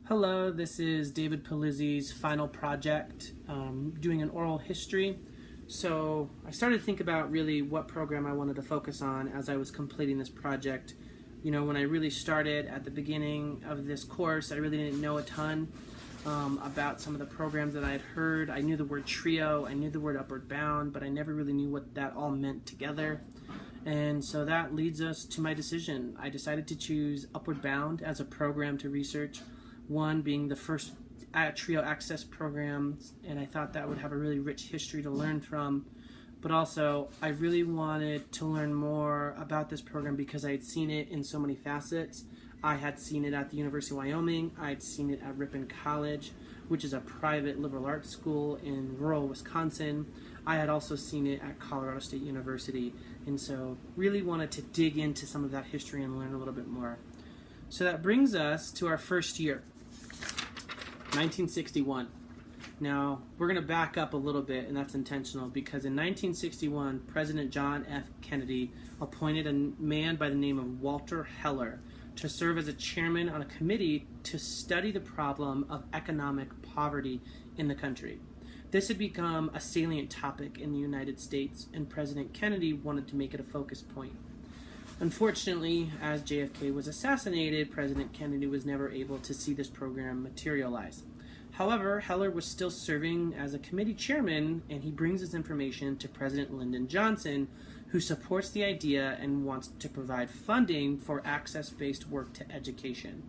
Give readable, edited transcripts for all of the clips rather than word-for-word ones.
Hello, this is David Palizzi's final project, doing an oral history. So I started to think about really what program I wanted to focus on as I was completing this project. You know, when I really started at the beginning of this course, I really didn't know a ton about some of the programs that I had heard. I knew the word trio, I knew the word upward bound, but I never really knew what that all meant together. And so that leads us to my decision. I decided to choose Upward Bound as a program to research, one being the first trio access program, and I thought that would have a really rich history to learn from. But also, I really wanted to learn more about this program because I had seen it in so many facets. I had seen it at the University of Wyoming. I had seen it at Ripon College, which is a private liberal arts school in rural Wisconsin. I had also seen it at Colorado State University, and so really wanted to dig into some of that history and learn a little bit more. So that brings us to our first year, 1961. Now, we're going to back up a little bit, and that's intentional, because in 1961, President John F. Kennedy appointed a man by the name of Walter Heller to serve as a chairman on a committee to study the problem of economic poverty in the country. This had become a salient topic in the United States, and President Kennedy wanted to make it a focus point. Unfortunately, as JFK was assassinated, President Kennedy was never able to see this program materialize. However, Heller was still serving as a committee chairman, and he brings his information to President Lyndon Johnson, who supports the idea and wants to provide funding for access-based work to education.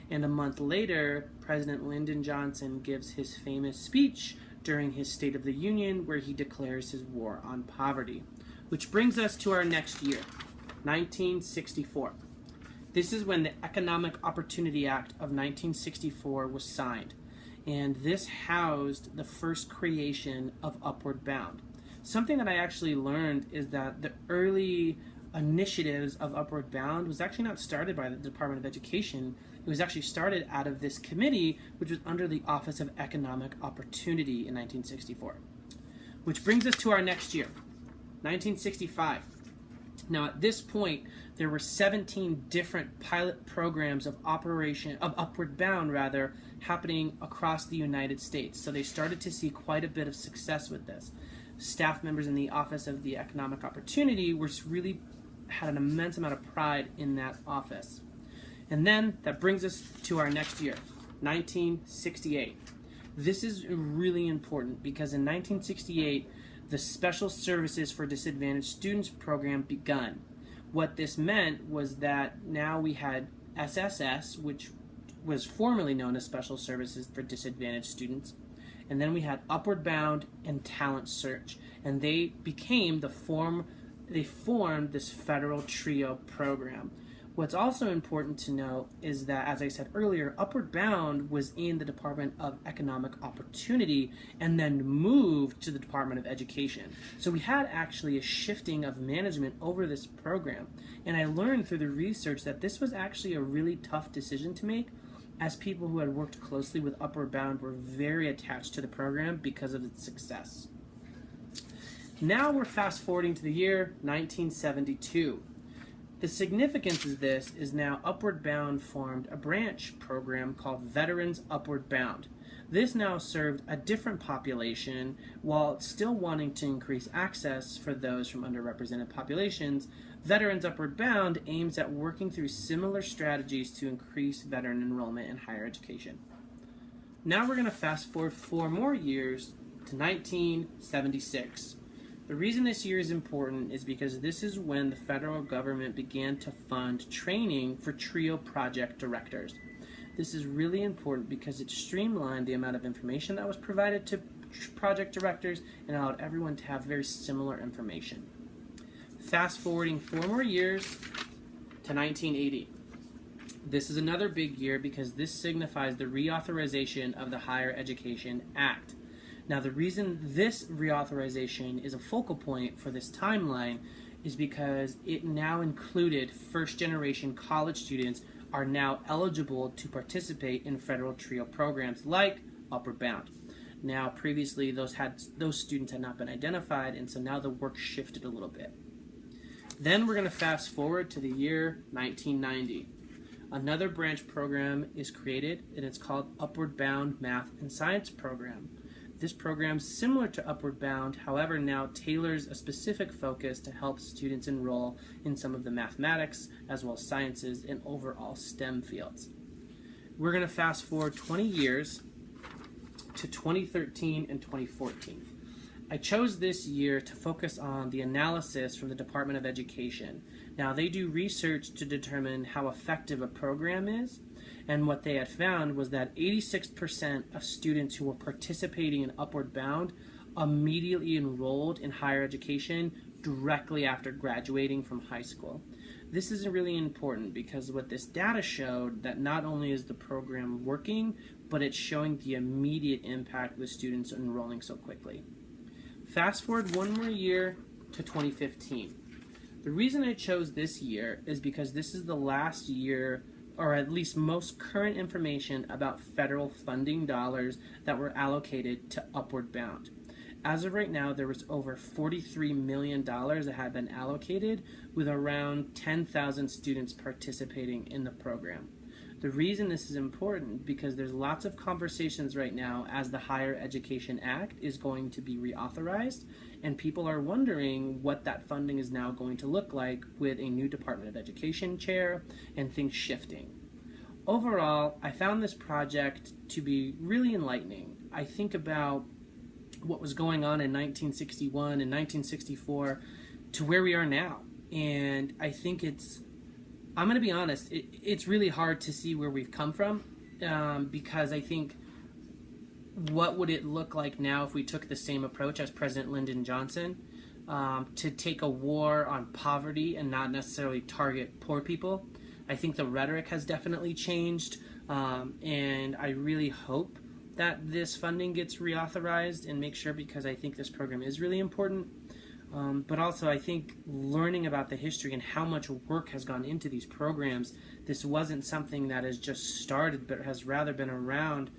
And a month later, President Lyndon Johnson gives his famous speech during his State of the Union, where he declares his war on poverty. Which brings us to our next year, 1964. This is when the Economic Opportunity Act of 1964 was signed, and this housed the first creation of Upward Bound. Something that I actually learned is that the early initiatives of Upward Bound was actually not started by the Department of Education. It was actually started out of this committee, which was under the Office of Economic Opportunity in 1964. Which brings us to our next year, 1965. Now, at this point, there were 17 different pilot programs of Upward Bound, happening across the United States. So they started to see quite a bit of success with this. Staff members in the Office of the Economic Opportunity had an immense amount of pride in that office. And then that brings us to our next year, 1968. This is really important because in 1968, the Special Services for Disadvantaged Students program begun. What this meant was that now we had SSS, which was formerly known as Special Services for Disadvantaged Students, and then we had Upward Bound and Talent Search, and they formed this federal trio program. What's also important to note is that, as I said earlier, Upward Bound was in the Department of Economic Opportunity and then moved to the Department of Education. So we had actually a shifting of management over this program. And I learned through the research that this was actually a really tough decision to make, as people who had worked closely with Upward Bound were very attached to the program because of its success. Now we're fast forwarding to the year 1972. The significance of this is now Upward Bound formed a branch program called Veterans Upward Bound. This now served a different population while still wanting to increase access for those from underrepresented populations. Veterans Upward Bound aims at working through similar strategies to increase veteran enrollment in higher education. Now we're going to fast forward 4 more years to 1976. The reason this year is important is because this is when the federal government began to fund training for TRIO project directors. This is really important because it streamlined the amount of information that was provided to project directors and allowed everyone to have very similar information. Fast forwarding 4 more years to 1980. This is another big year because this signifies the reauthorization of the Higher Education Act. Now, the reason this reauthorization is a focal point for this timeline is because it now included first-generation college students are now eligible to participate in federal TRIO programs like Upward Bound. Now, previously, those students had not been identified, and so now the work shifted a little bit. Then we're going to fast forward to the year 1990. Another branch program is created, and it's called Upward Bound Math and Science Program. This program, similar to Upward Bound, however, now tailors a specific focus to help students enroll in some of the mathematics as well as sciences and overall STEM fields. We're going to fast forward 20 years to 2013 and 2014. I chose this year to focus on the analysis from the Department of Education. Now, they do research to determine how effective a program is, and what they had found was that 86% of students who were participating in Upward Bound immediately enrolled in higher education directly after graduating from high school. This is really important because what this data showed that not only is the program working, but it's showing the immediate impact with students enrolling so quickly. Fast forward one more year to 2015. The reason I chose this year is because this is the last year, or at least most current information about federal funding dollars that were allocated to Upward Bound. As of right now, there was over $43 million that had been allocated, with around 10,000 students participating in the program. The reason this is important because there's lots of conversations right now as the Higher Education Act is going to be reauthorized, and people are wondering what that funding is now going to look like with a new Department of Education chair and things shifting. Overall, I found this project to be really enlightening. I think about what was going on in 1961 and 1964 to where we are now, and I think I'm going to be honest, it's really hard to see where we've come from, because I think what would it look like now if we took the same approach as President Lyndon Johnson, to take a war on poverty and not necessarily target poor people. I think the rhetoric has definitely changed, and I really hope that this funding gets reauthorized and make sure, because I think this program is really important. But also, I think learning about the history and how much work has gone into these programs, this wasn't something that has just started, but has rather been around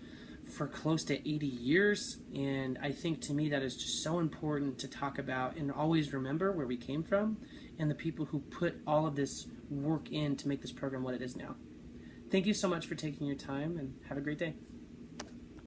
for close to 80 years. And I think to me that is just so important to talk about and always remember where we came from and the people who put all of this work in to make this program what it is now. Thank you so much for taking your time, and have a great day.